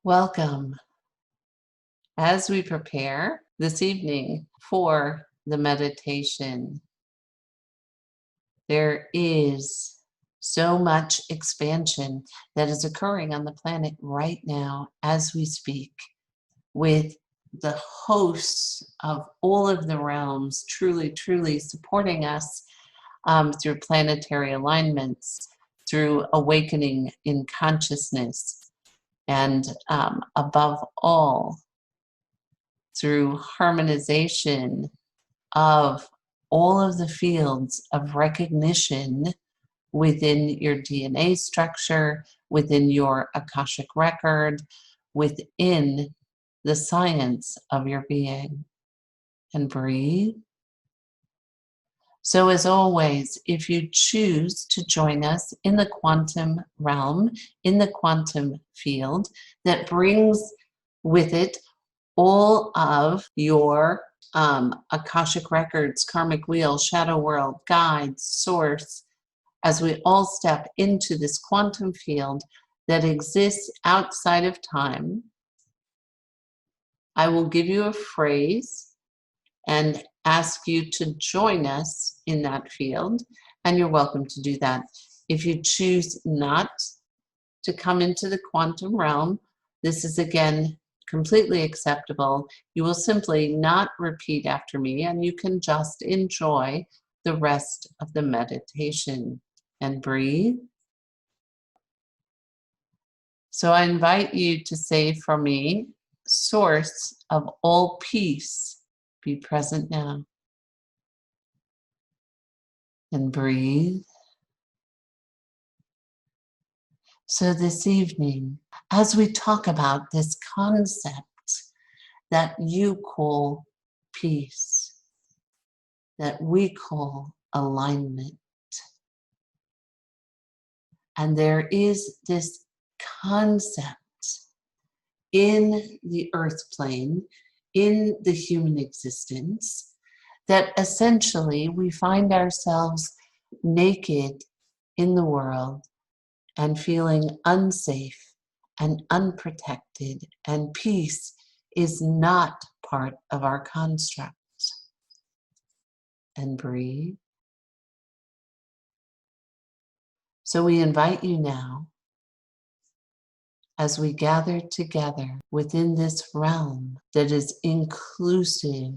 Welcome. As we prepare this evening for the meditation, there is so much expansion that is occurring on the planet right now as we speak, with the hosts of all of the realms truly supporting us through planetary alignments, through awakening in consciousness, and above all, through harmonization of all of the fields of recognition within your DNA structure, within your Akashic record, within the science of your being. And breathe. So, as always, if you choose to join us in the quantum realm, in the quantum field that brings with it all of your Akashic records, karmic wheel, shadow world, guides, source, as we all step into this quantum field that exists outside of time, I will give you a phrase and ask you to join us in that field, and you're welcome to do that. If you choose not to come into the quantum realm, this is again completely acceptable. You will simply not repeat after me, and you can just enjoy the rest of the meditation and breathe. So I invite you to say for me, source of all peace, be present now. And breathe. So this evening, as we talk about this concept that you call peace, that we call alignment, and there is this concept in the earth plane, in the human existence, that essentially we find ourselves naked in the world and feeling unsafe and unprotected, and peace is not part of our construct. And breathe. So we invite you now, as we gather together within this realm that is inclusive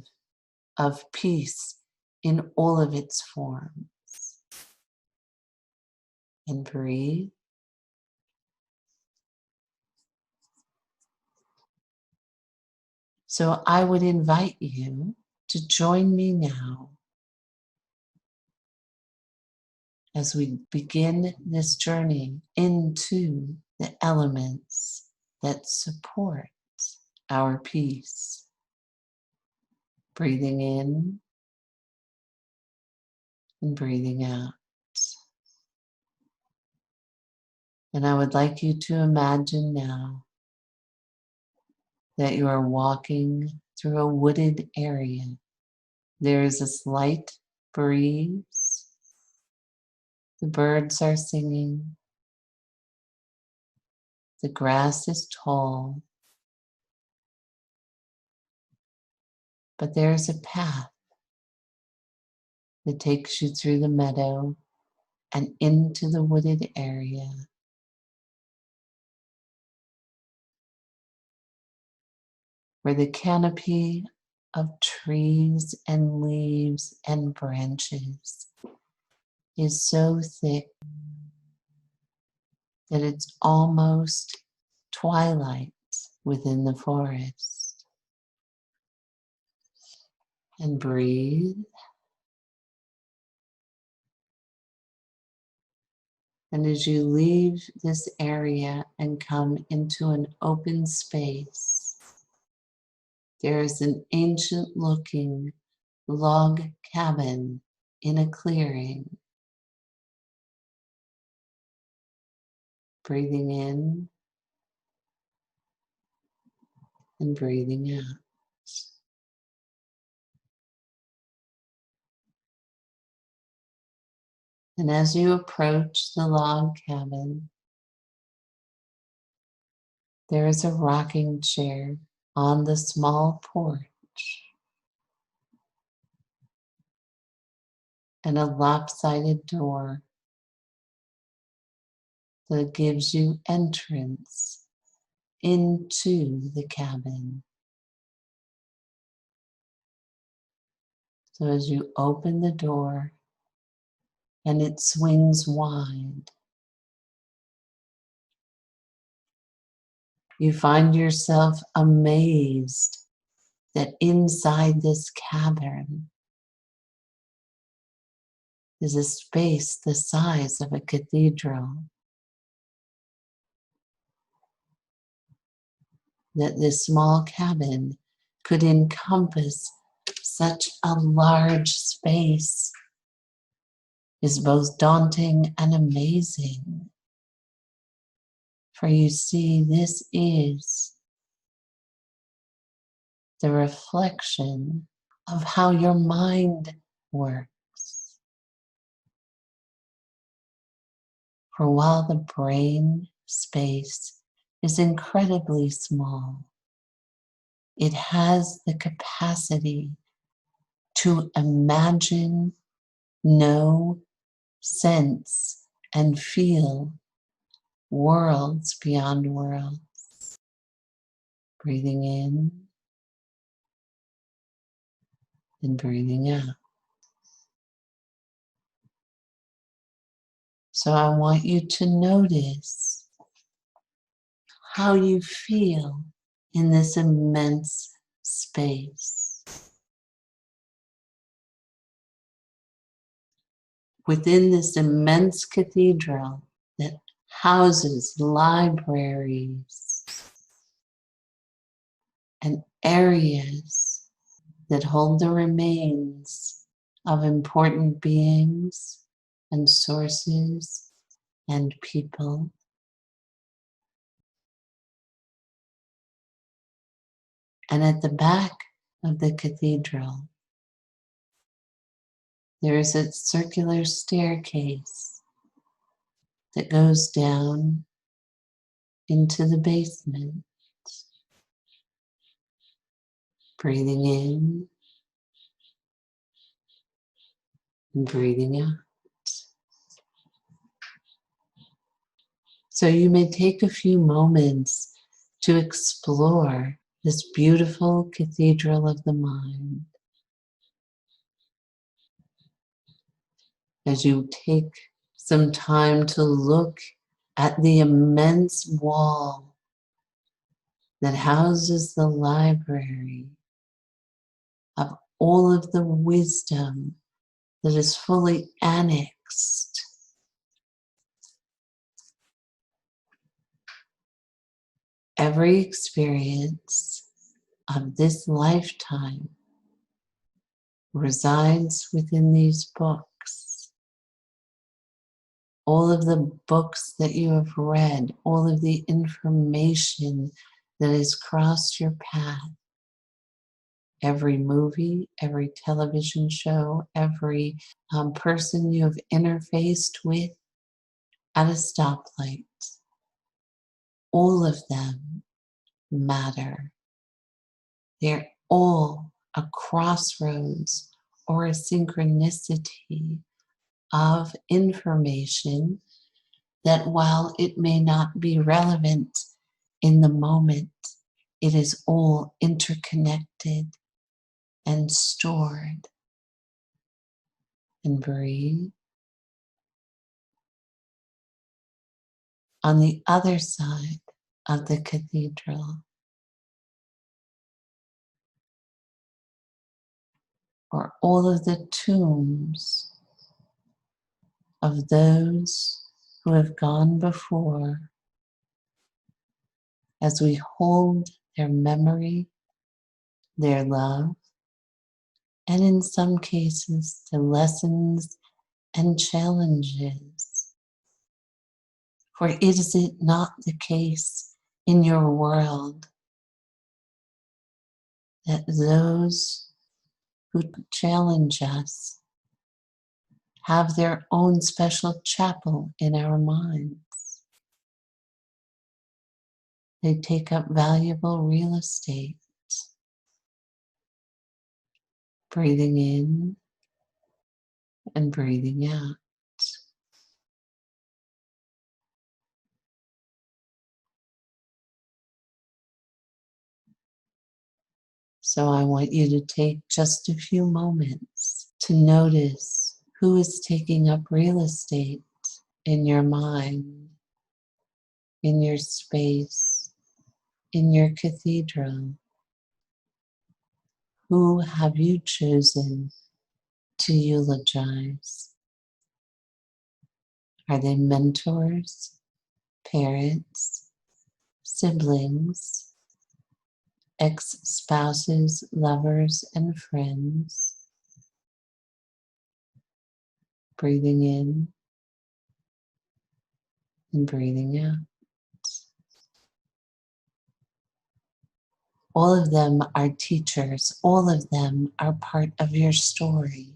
of peace in all of its forms. And breathe. So I would invite you to join me now as we begin this journey into the elements that support our peace. Breathing in and breathing out. And I would like you to imagine now that you are walking through a wooded area. There is a slight breeze. The birds are singing. The grass is tall. But there's a path that takes you through the meadow and into the wooded area. Where the canopy of trees and leaves and branches is so thick that it's almost twilight within the forest. And breathe. And as you leave this area and come into an open space, there is an ancient looking log cabin in a clearing. Breathing in and breathing out. And as you approach the log cabin, There is a rocking chair on the small porch and a lopsided door that gives you entrance into the cabin. So as you open the door and it swings wide, you find yourself amazed that inside this cabin is a space the size of a cathedral. That this small cabin could encompass such a large space is both daunting and amazing. For you see, this is the reflection of how your mind works. For while the brain space is incredibly small, it has the capacity to imagine, know, sense, and feel worlds beyond worlds. Breathing in and breathing out. So I want you to notice how you feel in this immense space. Within this immense cathedral that houses libraries and areas that hold the remains of important beings and sources and people. And at the back of the cathedral, there is a circular staircase that goes down into the basement. Breathing in and breathing out. So you may take a few moments to explore this beautiful cathedral of the mind. As you take some time to look at the immense wall that houses the library of all of the wisdom that is fully annexed. Every experience of this lifetime resides within these books. All of the books that you have read, all of the information that has crossed your path, every movie, every television show, every person you have interfaced with at a stoplight, all of them matter. They're all a crossroads or a synchronicity of information that while it may not be relevant in the moment, it is all interconnected and stored. And breathe. On the other side of the cathedral, or all of the tombs of those who have gone before, as we hold their memory, their love, and in some cases, the lessons and challenges. For is it not the case in your world that those who challenge us have their own special chapel in our minds? They take up valuable real estate. Breathing in and breathing out. So I want you to take just a few moments to notice who is taking up real estate in your mind, in your space, in your cathedral. Who have you chosen to eulogize? Are they mentors, parents, siblings, ex-spouses, lovers, and friends? Breathing in and breathing out. All of them are teachers. All of them are part of your story.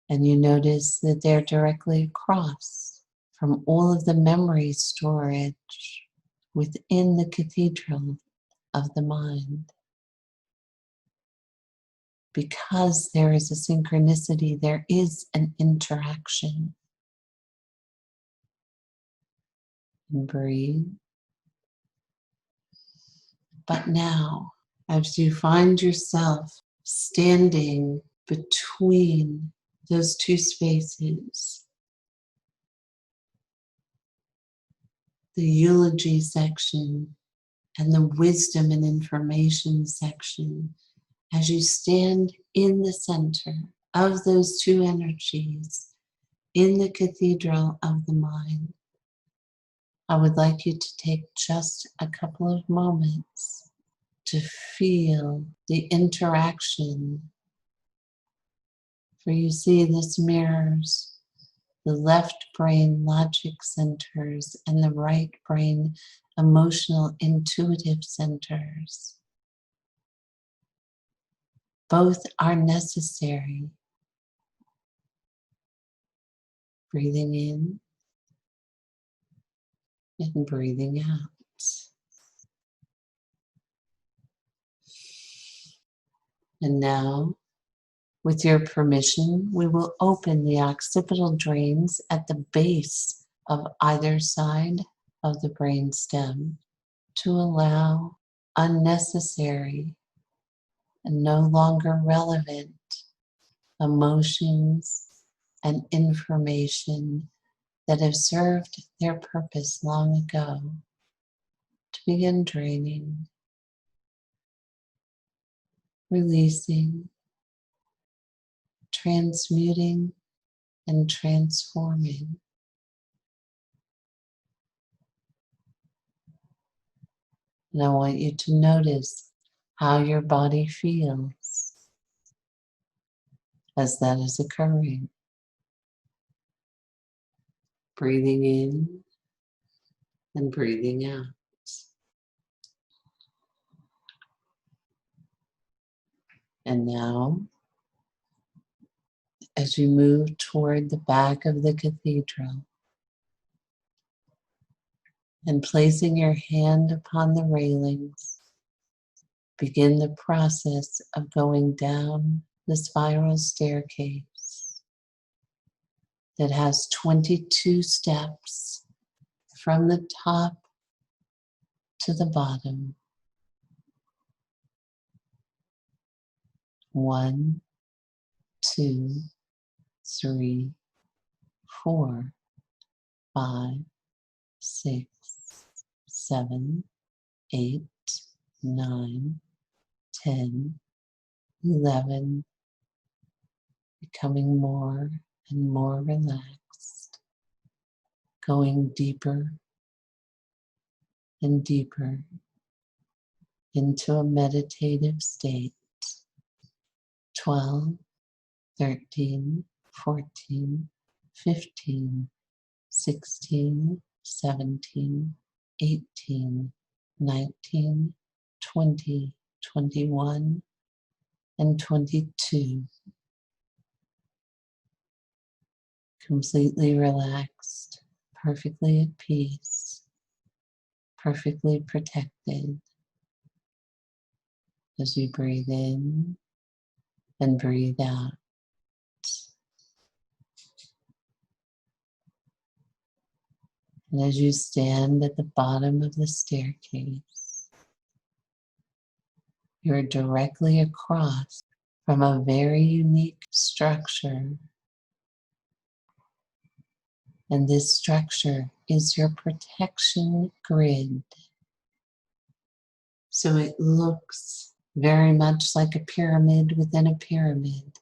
And you notice that they're directly across from all of the memory storage within the cathedral of the mind. Because there is a synchronicity, there is an interaction. And breathe. But now, as you find yourself standing between those two spaces, the eulogy section and the wisdom and information section, as you stand in the center of those two energies in the cathedral of the mind, I would like you to take just a couple of moments to feel the interaction. For you see, this mirrors the left brain logic centers and the right brain emotional intuitive centers. Both are necessary. Breathing in and breathing out. And now, with your permission, we will open the occipital drains at the base of either side of the brain stem to allow unnecessary and no longer relevant emotions and information that have served their purpose long ago to begin draining, releasing, transmuting, and transforming. And I want you to notice how your body feels as that is occurring. Breathing in and breathing out. And now, as you move toward the back of the cathedral and placing your hand upon the railings, begin the process of going down the spiral staircase that has 22 steps from the top to the bottom. 1, 2, 3, 4, 5, 6, 7, 8, 9, 10, 11, becoming more and more relaxed, going deeper and deeper into a meditative state. 12, 13, 14, 15, 16, 17, 18, 19, 20, 21, and 22. Completely relaxed, perfectly at peace, perfectly protected as you breathe in and breathe out. And as you stand at the bottom of the staircase, you're directly across from a very unique structure. And this structure is your protection grid. So it looks very much like a pyramid within a pyramid.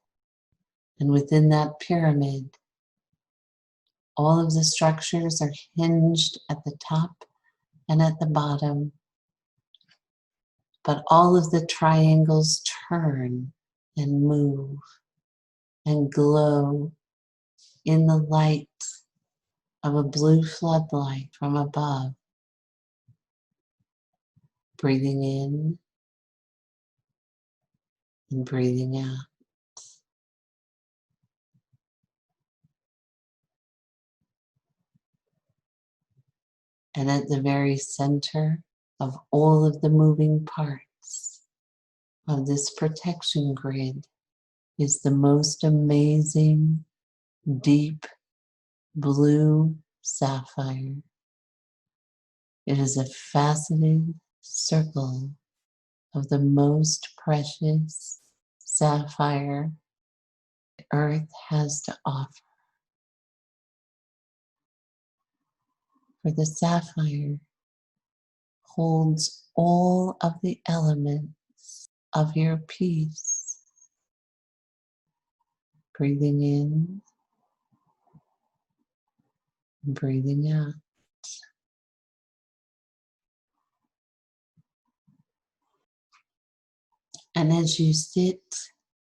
And within that pyramid, all of the structures are hinged at the top and at the bottom, but all of the triangles turn and move and glow in the light of a blue floodlight from above. Breathing in and breathing out. And at the very center of all of the moving parts of this protection grid is the most amazing, deep blue sapphire. It is a faceted circle of the most precious sapphire the earth has to offer. For the sapphire holds all of the elements of your peace. Breathing in and breathing out. And as you sit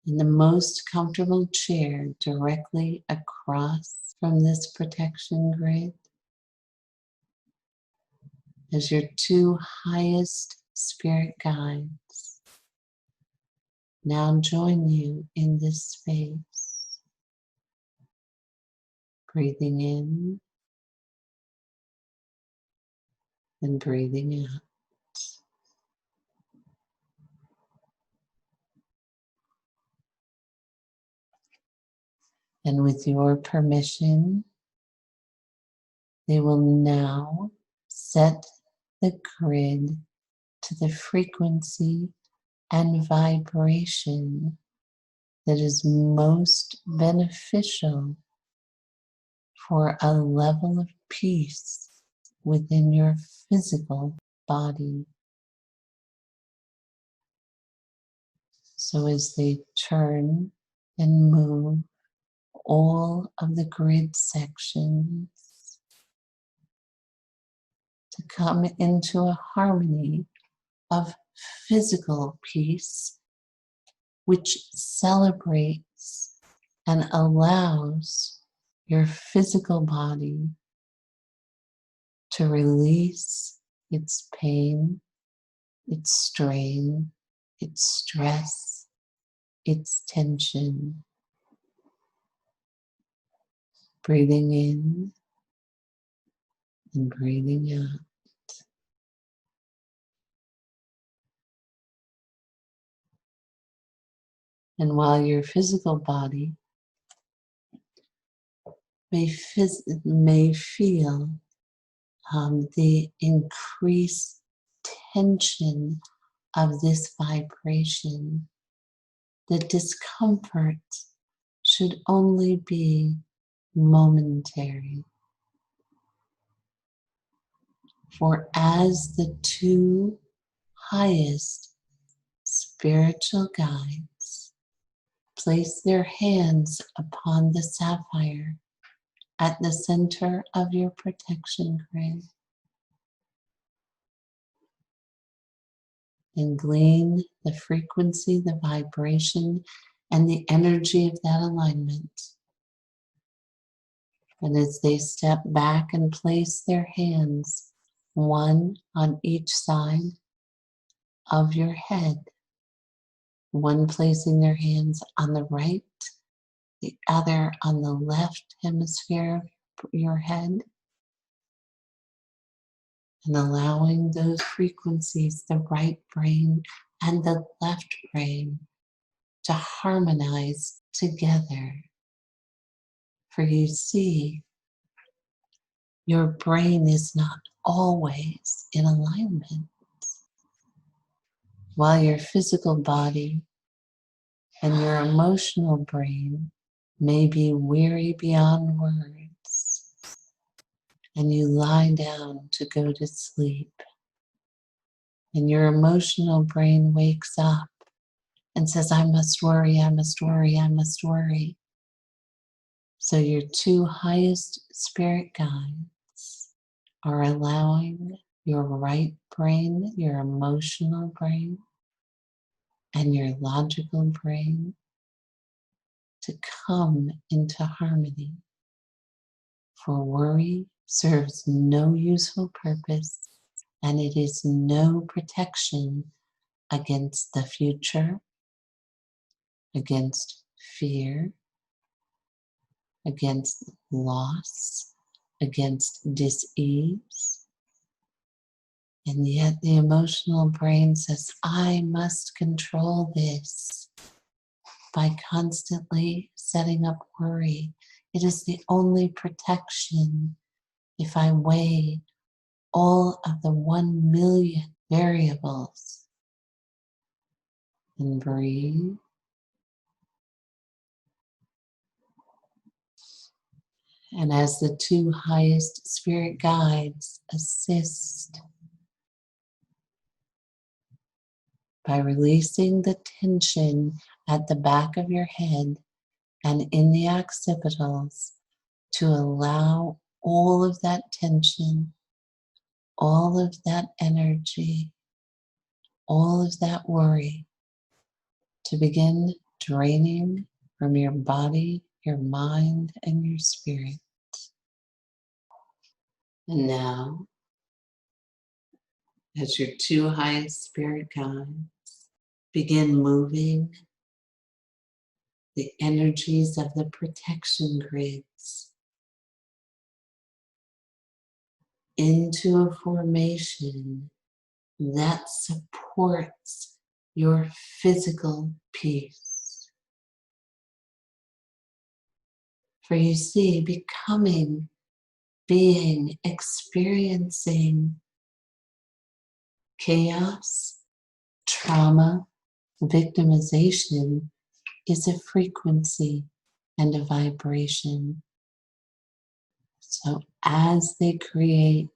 in the most comfortable chair directly across from this protection grid, as your two highest spirit guides now join you in this space, breathing in and breathing out. And with your permission, they will now set the grid to the frequency and vibration that is most beneficial for a level of peace within your physical body. So as they turn and move all of the grid sections to come into a harmony of physical peace, which celebrates and allows your physical body to release its pain, its strain, its stress, its tension. Breathing in and breathing out. And while your physical body may feel the increased tension of this vibration, the discomfort should only be momentary. For as the two highest spiritual guides place their hands upon the sapphire at the center of your protection grid, and glean the frequency, the vibration, and the energy of that alignment. And as they step back and place their hands, one on each side of your head, one placing their hands on the right, the other on the left hemisphere of your head, and allowing those frequencies, the right brain and the left brain, to harmonize together. For you see, your brain is not always in alignment, while your physical body and your emotional brain may be weary beyond words, and you lie down to go to sleep, and your emotional brain wakes up and says, I must worry, I must worry, I must worry. So your two highest spirit guides are allowing your right brain, your emotional brain, and your logical brain to come into harmony. For worry serves no useful purpose, and it is no protection against the future, against fear, against loss, against dis-ease. And yet the emotional brain says, I must control this by constantly setting up worry. It is the only protection. If I weigh all of the 1,000,000 variables and breathe, and as the two highest spirit guides assist by releasing the tension at the back of your head and in the occipitals, to allow all of that tension, all of that energy, all of that worry to begin draining from your body, your mind, and your spirit. And now, as your two highest spirit guides begin moving the energies of the protection grids into a formation that supports your physical peace. For you see, becoming, being, experiencing chaos, trauma, victimization is a frequency and a vibration. So as they create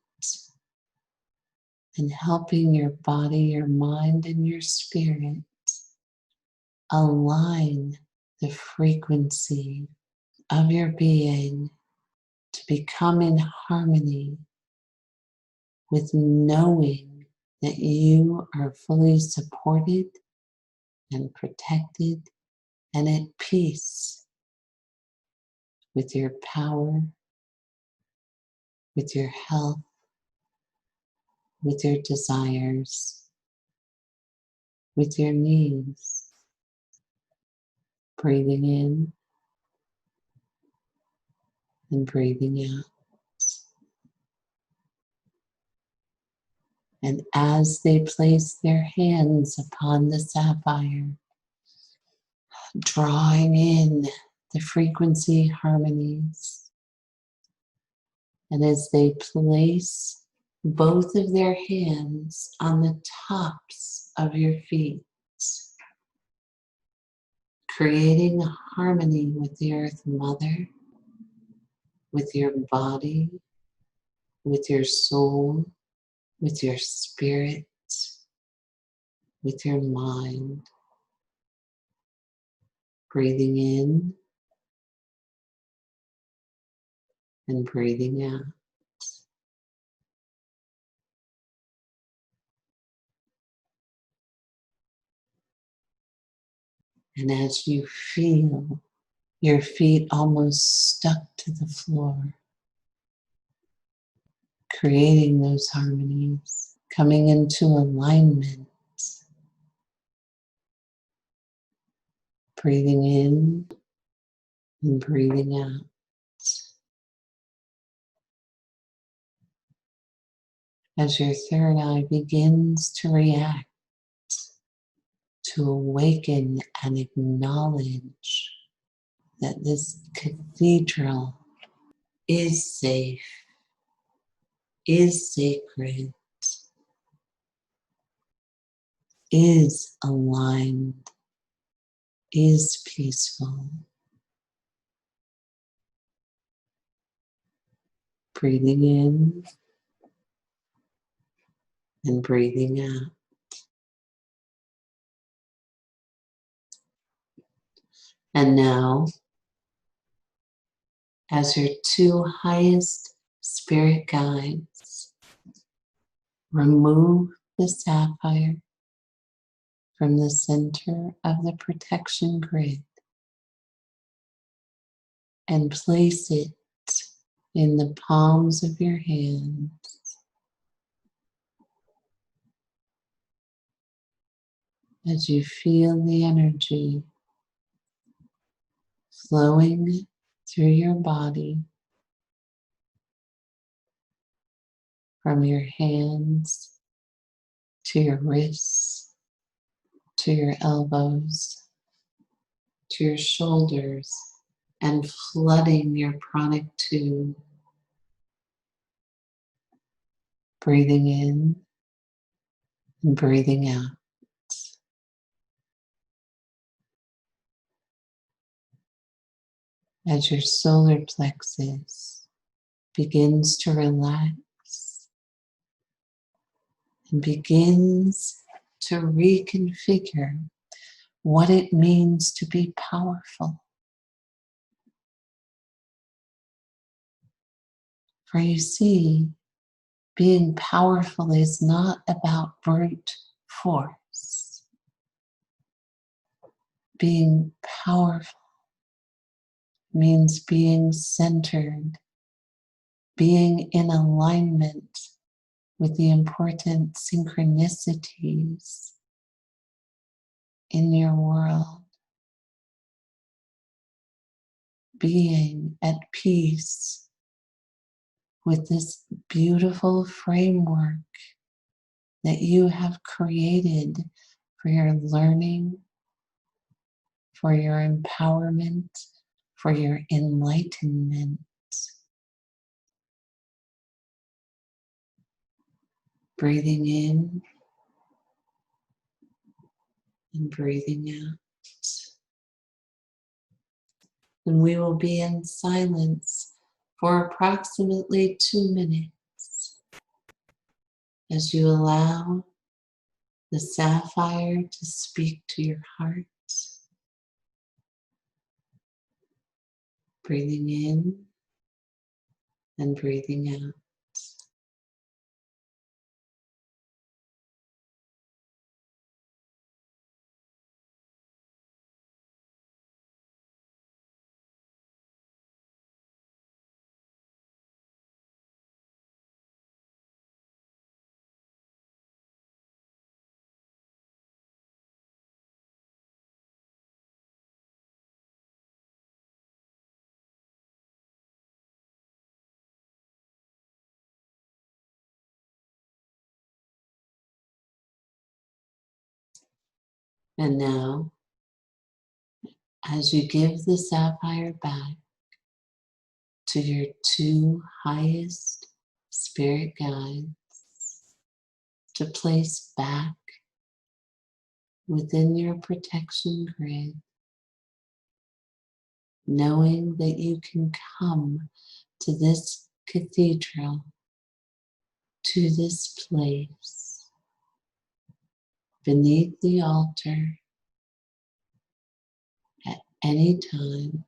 and helping your body, your mind, and your spirit align the frequency of your being to become in harmony with knowing that you are fully supported and protected and at peace with your power, with your health, with your desires, with your needs. Breathing in and breathing out. And as they place their hands upon the sapphire, drawing in the frequency harmonies, and as they place both of their hands on the tops of your feet, creating a harmony with the Earth Mother, with your body, with your soul, with your spirit, with your mind. Breathing in and breathing out. And as you feel your feet almost stuck to the floor, creating those harmonies, coming into alignment, breathing in and breathing out. as your third eye begins to react, to awaken and acknowledge that this cathedral is safe, is sacred, is aligned, is peaceful. Breathing in and breathing out. And now, as your two highest spirit guides, remove the sapphire from the center of the protection grid and place it in the palms of your hands. As you feel the energy flowing through your body, from your hands to your wrists, to your elbows, to your shoulders, and flooding your pranic tube. Breathing in and breathing out. As your solar plexus begins to relax and begins to reconfigure what it means to be powerful. For you see, being powerful is not about brute force. Being powerful means being centered, being in alignment with the important synchronicities in your world, being at peace with this beautiful framework that you have created for your learning, for your empowerment, for your enlightenment. Breathing in and breathing out. And we will be in silence for approximately 2 minutes as you allow the sapphire to speak to your heart. Breathing in and breathing out. And now, as you give the sapphire back to your two highest spirit guides to place back within your protection grid, knowing that you can come to this cathedral, to this place, beneath the altar at any time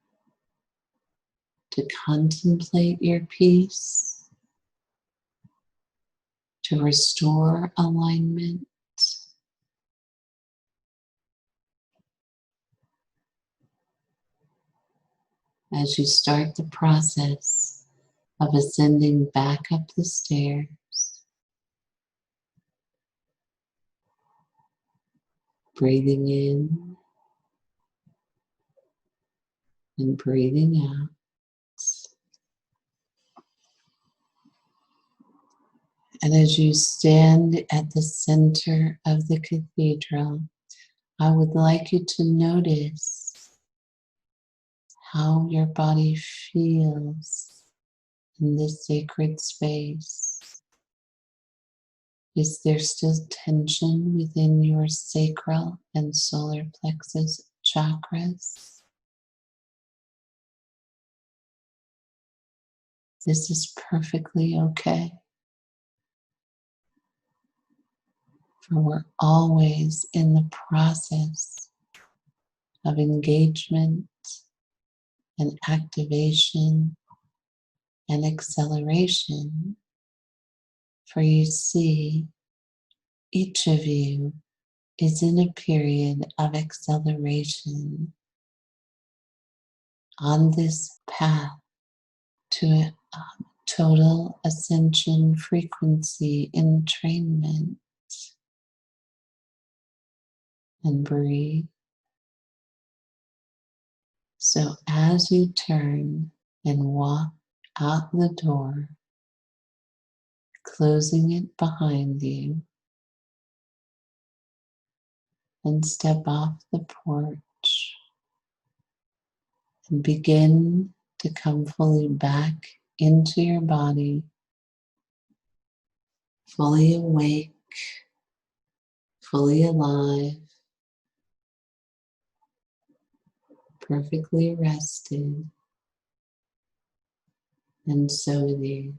to contemplate your peace, to restore alignment, as you start the process of ascending back up the stairs. Breathing in and breathing out. And as you stand at the center of the cathedral, I would like you to notice how your body feels in this sacred space. Is there still tension within your sacral and solar plexus chakras? This is perfectly okay, for we're always in the process of engagement and activation and acceleration. For you see, each of you is in a period of acceleration on this path to a total ascension frequency entrainment. And breathe. So as you turn and walk out the door, closing it behind you, and step off the porch and begin to come fully back into your body, fully awake, fully alive, perfectly rested, and so with you.